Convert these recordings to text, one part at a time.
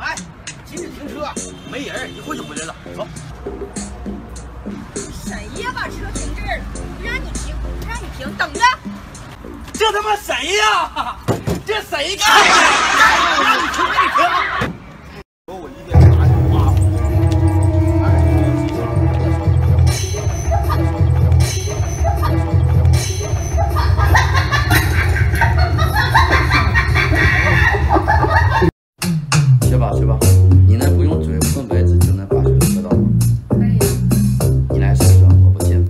哎，禁止停车，没人，一会就回来了。走。谁呀？把车停这儿了？不让你停，不让你停，等着。这他妈谁呀？这谁干的？让你停，让你停。说我一边打你妈！学吧学吧，你那不用嘴不动杯子就能把水喝到吗？可以啊。你来试试，我不信。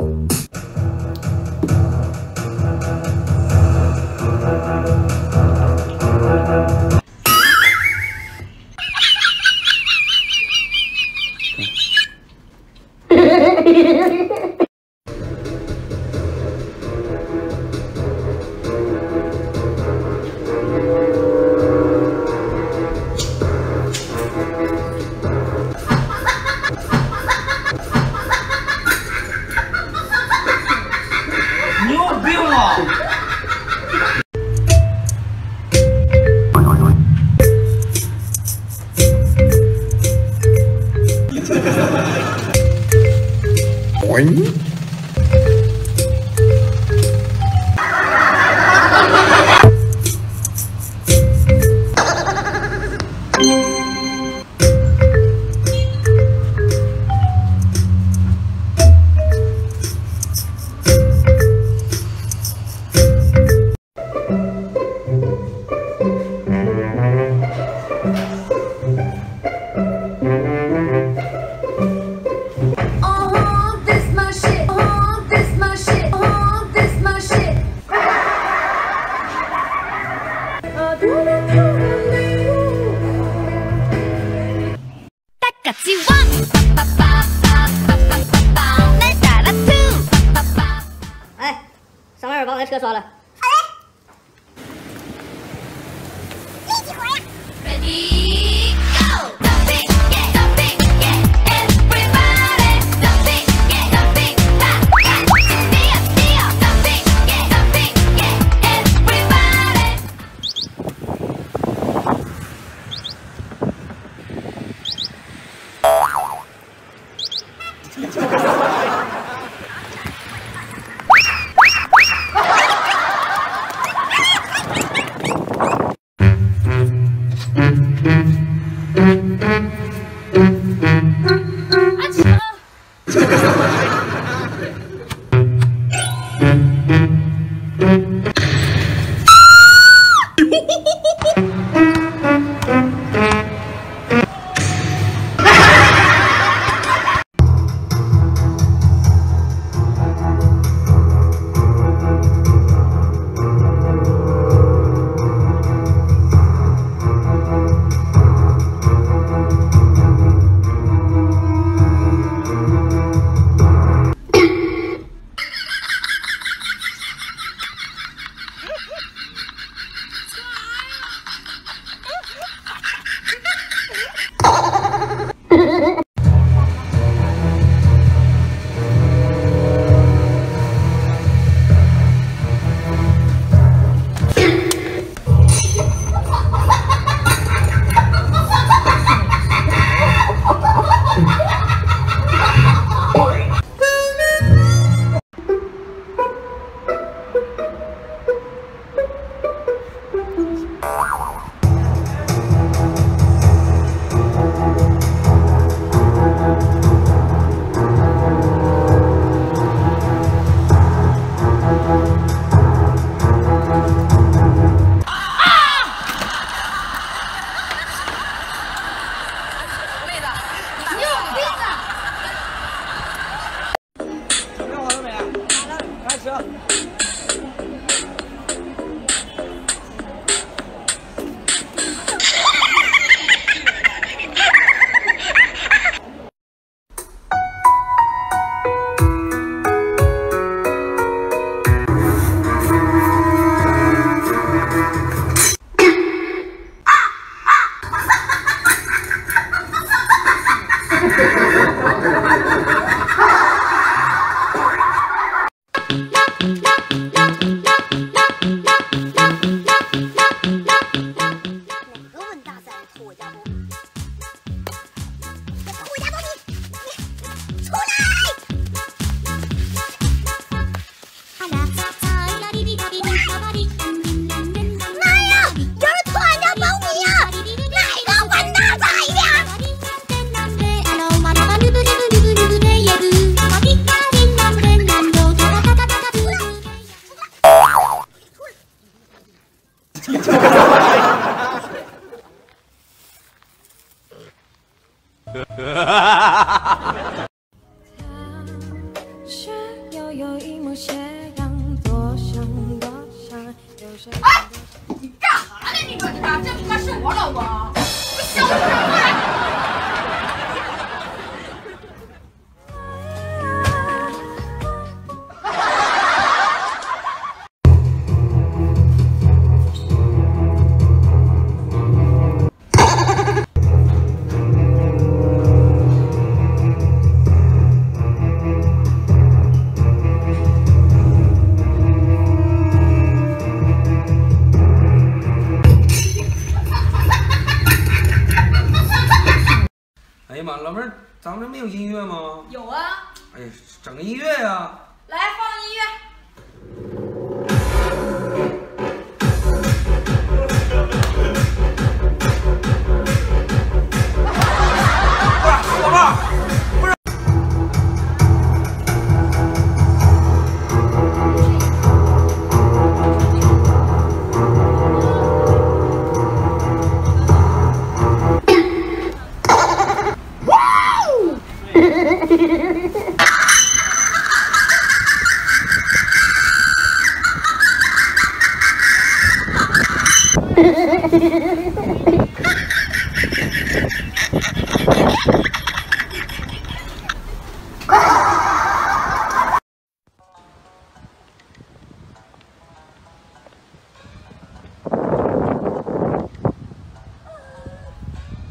你有病啊！哎，上二把我的车刷了。好嘞，立即回来。Ready go， jumping yeah jumping yeah everybody jumping yeah jumping ha ha steal jumping yeah jumping yeah everybody。却又有一抹斜阳，多想多想，有谁？哎，你干啥呢？你说这不该是我老公？你小声点！哎呀妈，老妹儿，咱们这没有音乐吗？有啊，哎呀，整个音乐呀！来放音乐。老妹儿，不是。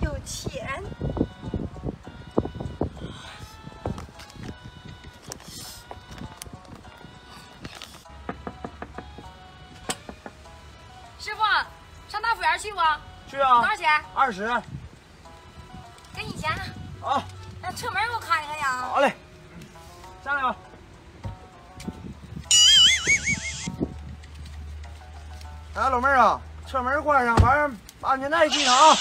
有钱。师傅，上大服务员去不？去啊！多少钱20。给你钱。好，那车门给我开开呀。好嘞，下来吧。哎，老妹儿啊，车门关上，完安全带系上啊。